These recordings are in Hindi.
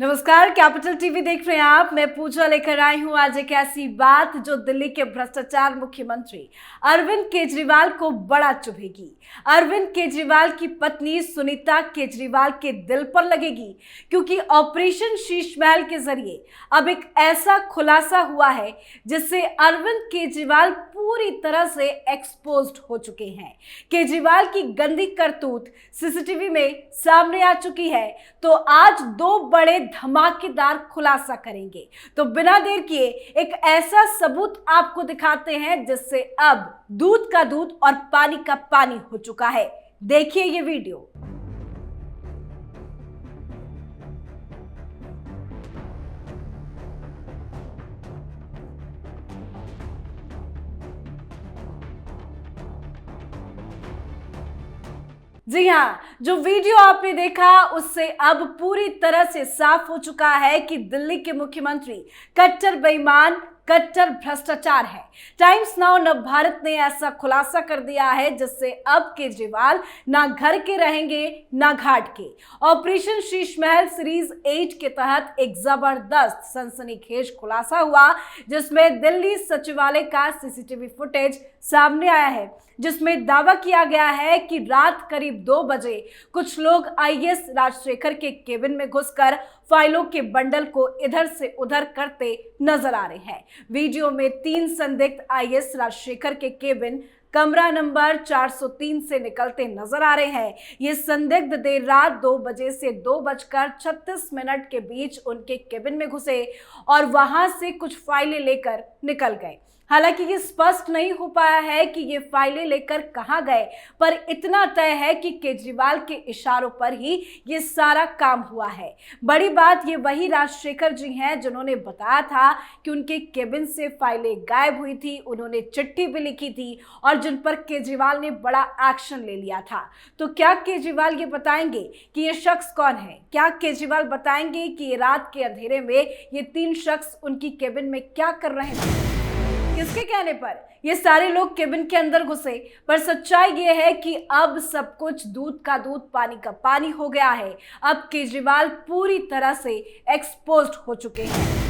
नमस्कार, कैपिटल टीवी देख रहे हैं आप। मैं पूजा लेकर आई हूं आज एक ऐसी बात जो दिल्ली के भ्रष्टाचार मुख्यमंत्री अरविंद केजरीवाल को बड़ा चुभेगी। अरविंद केजरीवाल की पत्नी सुनीता केजरीवाल के दिल पर लगेगी, क्योंकि ऑपरेशन शीश महल के जरिए अब एक ऐसा खुलासा हुआ है जिससे अरविंद केजरीवाल पूरी तरह से एक्सपोज्ड हो चुके हैं। केजरीवाल की गंदी करतूत सीसीटीवी में सामने आ चुकी है, तो आज दो बड़े धमाकेदार खुलासा करेंगे। तो बिना देर किए एक ऐसा सबूत आपको दिखाते हैं जिससे अब दूध का दूध और पानी का पानी हो चुका है। देखिए ये वीडियो। जी हाँ, जो वीडियो आपने देखा उससे अब पूरी तरह से साफ हो चुका है कि दिल्ली के मुख्यमंत्री कट्टर बेईमान, कट्टर भ्रष्टाचार है। टाइम्स नाउ नवभारत ने ऐसा खुलासा कर दिया है जिससे अब केजरीवाल ना घर के रहेंगे ना घाट के। ऑपरेशन शीश महल सीरीज 8 के तहत एक जबरदस्त सनसनीखेज खुलासा हुआ, जिसमें दिल्ली सचिवालय का सीसीटीवी फुटेज सामने आया है, जिसमें दावा किया गया है कि रात करीब 2 बजे कुछ लोग आईएएस राजशेखर के केबिन में घुसकर फाइलों के बंडल को इधर से उधर करते नजर आ रहे हैं। वीडियो में 3 संदिग्ध आईएएस राजशेखर के केबिन कमरा नंबर 403 से निकलते नजर आ रहे हैं। ये संदिग्ध देर रात 2 बजे से 2:36 के बीच उनके केबिन में घुसे और वहां से कुछ फाइलें लेकर निकल गए। हालांकि ये स्पष्ट नहीं हो पाया है कि ये फाइलें लेकर कहां गए, पर इतना तय है कि केजरीवाल के इशारों पर ही ये सारा काम हुआ है। बड़ी बात ये वही राजशेखर जी हैं जिन्होंने बताया था कि उनके केबिन से फाइलें गायब हुई थी, उन्होंने चिट्ठी भी लिखी थी और जिन पर केजरीवाल ने बड़ा एक्शन ले लिया था। तो क्या केजरीवाल ये बताएंगे कि ये शख्स कौन है? क्या केजरीवाल बताएंगे कि ये रात के अंधेरे में ये 3 शख्स उनकी केबिन में क्या कर रहे थे? किसके कहने पर ये सारे लोग केबिन के अंदर घुसे? पर सच्चाई ये है कि अब सब कुछ दूध का दूध पानी का पानी हो गया है। अब केजरीवाल पूरी तरह से एक्सपोज्ड हो चुके हैं।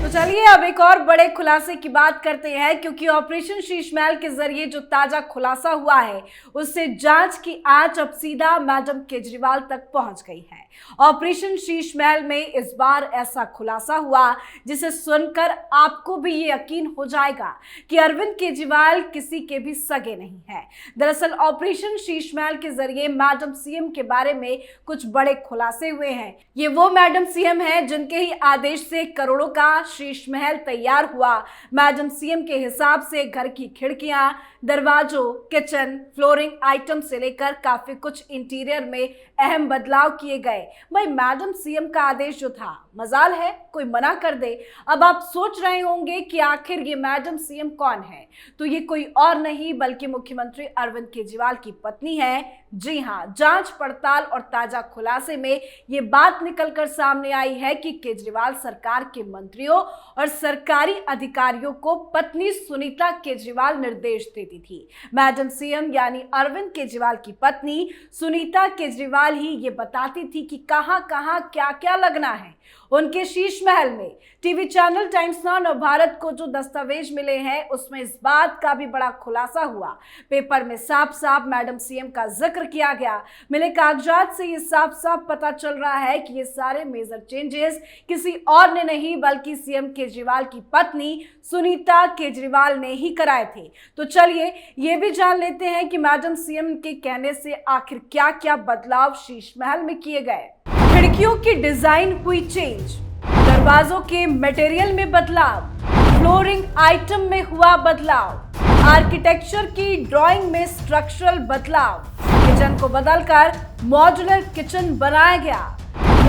तो चलिए अब एक और बड़े खुलासे की बात करते हैं, क्योंकि ऑपरेशन शीश महल के जरिए जो ताजा खुलासा हुआ है उससे जांच की आंच अब सीधा मैडम केजरीवाल तक पहुंच गई है। ऑपरेशन शीश महल में इस बार ऐसा खुलासा हुआ जिसे सुनकर आपको भी ये यकीन हो जाएगा कि अरविंद केजरीवाल किसी के भी सगे नहीं है। दरअसल ऑपरेशन शीश महल के जरिए मैडम सीएम के बारे में कुछ बड़े खुलासे हुए हैं। ये वो मैडम सीएम है जिनके ही आदेश से करोड़ों का शीश महल तैयार हुआ। मैडम सीएम के हिसाब से घर की खिड़कियां, दरवाजों, किचन, फ्लोरिंग आइटम से लेकर काफी कुछ इंटीरियर में अहम बदलाव किए गए। भाई मैडम सीएम का आदेश जो था, मजाल है कोई मना कर दे। अब आप सोच रहे होंगे कि आखिर ये मैडम सीएम कौन है? तो ये कोई और नहीं बल्कि मुख्यमंत्री अरविंद केजरीवाल की पत्नी है। जी हाँ, जांच पड़ताल और ताजा खुलासे में ये बात निकलकर सामने आई है कि केजरीवाल सरकार के मंत्रियों और सरकारी अधिकारियों को पत्नी सुनीता केजरीवाल निर्देश देती थी। मैडम सीएम यानी अरविंद केजरीवाल की पत्नी सुनीता केजरीवाल ही ये बताती थी कि कहां कहां क्या क्या लगना है उनके शीश महल में। TV channel times now Navbharat को जो दस्तावेज मिले हैं उसमें इस बात का भी बड़ा खुलासा हुआ। पेपर में साफ साफ मैडम सीएम का जिक्र किया गया। मिले कागजात से ये साफ साफ पता चल रहा है कि ये सारे मेजर चेंजेस किसी और ने नहीं बल्कि सीएम केजरीवाल की पत्नी सुनीता केजरीवाल ने ही कराए थे। तो चलिए ये भी जान लेते हैं कि मैडम सीएम के कहने से आखिर क्या क्या बदलाव शीश महल में किए गए। खिड़कियों की डिजाइन हुई चेंज, दरवाजों के मटेरियल में बदलाव, फ्लोरिंग आइटम में हुआ बदलाव, आर्किटेक्चर की ड्राइंग में स्ट्रक्चरल बदलाव, किचन को बदलकर मॉड्यूलर किचन बनाया गया,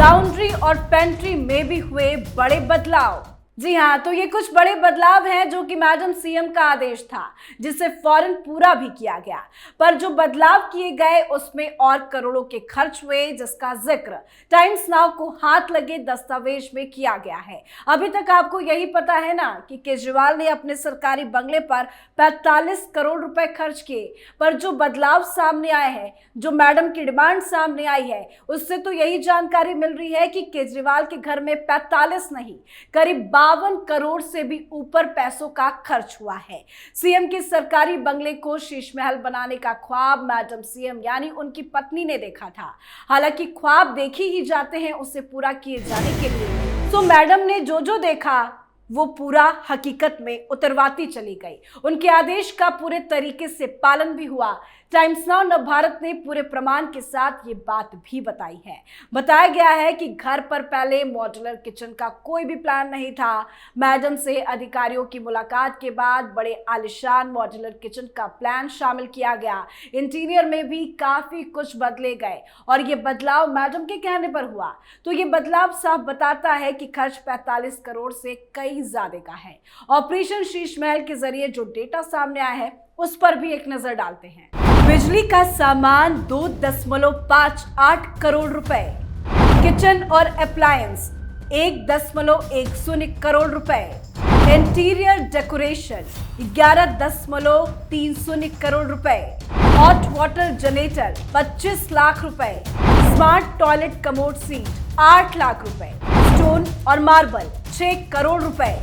लॉन्ड्री और पेंट्री में भी हुए बड़े बदलाव। जी हाँ, तो ये कुछ बड़े बदलाव हैं जो कि मैडम सीएम का आदेश था, जिसे फौरन पूरा भी किया गया। पर जो बदलाव किए गए उसमें और करोड़ों के खर्च हुए, जिसका जिक्र टाइम्स नाउ को हाथ लगे दस्तावेज में किया गया है। अभी तक आपको यही पता है ना कि केजरीवाल ने अपने सरकारी बंगले पर 45 करोड़ रुपए खर्च किए। पर जो बदलाव सामने आए हैं, जो मैडम की डिमांड सामने आई है, उससे तो यही जानकारी मिल रही है कि केजरीवाल के घर में 45 नहीं, करीब 52 करोड़ से भी ऊपर पैसों का खर्च हुआ है। सीएम के सरकारी बंगले को शीश महल बनाने का ख्वाब मैडम सीएम यानी उनकी पत्नी ने देखा था। हालांकि ख्वाब देखे ही जाते हैं उसे पूरा किए जाने के लिए, तो मैडम ने जो देखा वो पूरा हकीकत में उतरवाती चली गई। उनके आदेश का पूरे तरीके से पालन भी हुआ। टाइम्स नाउ नवभारत ने पूरे प्रमाण के साथ ये बात भी बताई है। बताया गया है कि घर पर पहले मॉड्यूलर किचन का कोई भी प्लान नहीं था। मैडम से अधिकारियों की मुलाकात के बाद बड़े आलीशान मॉड्यूलर किचन का प्लान शामिल किया गया। इंटीरियर में भी काफी कुछ बदले गए और ये बदलाव मैडम के कहने पर हुआ। तो ये बदलाव साफ बताता है कि खर्च 45 करोड़ से कई ज्यादा का है। ऑपरेशन शीश महल के जरिए जो डेटा सामने आया है उस पर भी एक नजर डालते हैं। बिजली का सामान 2.58 करोड़ रुपए, किचन और अप्लायंस 1.10 करोड़ रुपए, इंटीरियर डेकोरेशन 11.30 करोड़ रुपए, हॉट वाटर जनरेटर 25 लाख रुपए, smart toilet commode seat 8 lakh रुपए, स्टोन और मार्बल 6 करोड़ रुपए,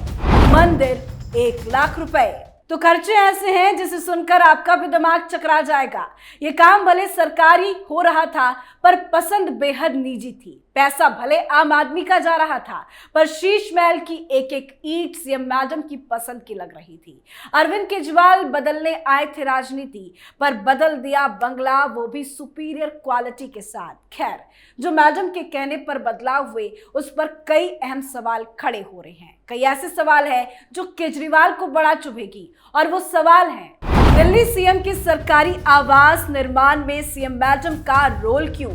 मंदिर 1 लाख रुपए। तो खर्चे ऐसे हैं जिसे सुनकर आपका भी दिमाग चकरा जाएगा। ये काम भले सरकारी हो रहा था पर पसंद बेहद निजी थी। पैसा भले आम आदमी का जा रहा था पर शीश महल की एक एक ईंट सीएम मैडम की पसंद की लग रही थी। अरविंद केजरीवाल बदलने आए थे राजनीति, पर बदल दिया बंगला, वो भी सुपीरियर क्वालिटी के साथ। खैर, जो मैडम के कहने पर बदलाव हुए उस पर कई अहम सवाल खड़े हो रहे हैं। कई ऐसे सवाल हैं जो केजरीवाल को बड़ा चुभेगी और वो सवाल है दिल्ली सीएम के सरकारी आवास निर्माण में सीएम मैडम का रोल क्यों?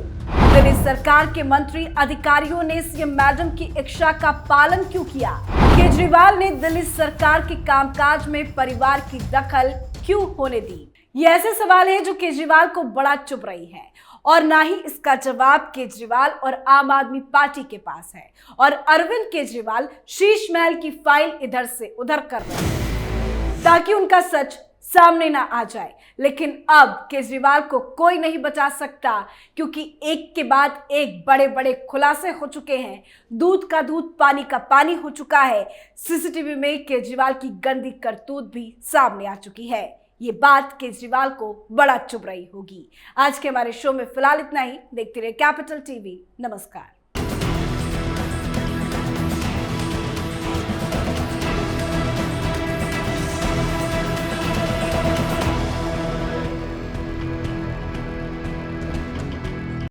दिल्ली सरकार के मंत्री अधिकारियों ने सीएम मैडम की इच्छा का पालन क्यों किया? केजरीवाल ने दिल्ली सरकार के कामकाज में परिवार की दखल क्यों होने दी? ये ऐसे सवाल हैं जो केजरीवाल को बड़ा चुभ रही है और ना ही इसका जवाब केजरीवाल और आम आदमी पार्टी के पास है। और अरविंद केजरीवाल शीश महल की फाइल इधर से उधर कर रहे हैं ताकि उनका सच सामने ना आ जाए। लेकिन अब केजरीवाल को कोई नहीं बचा सकता, क्योंकि एक के बाद एक बड़े बड़े खुलासे हो चुके हैं। दूध का दूध, पानी का पानी हो चुका है। सीसीटीवी में केजरीवाल की गंदी करतूत भी सामने आ चुकी है। ये बात केजरीवाल को बड़ा चुभ रही होगी। आज के हमारे शो में फिलहाल इतना ही। देखते रहिए कैपिटल टीवी। नमस्कार।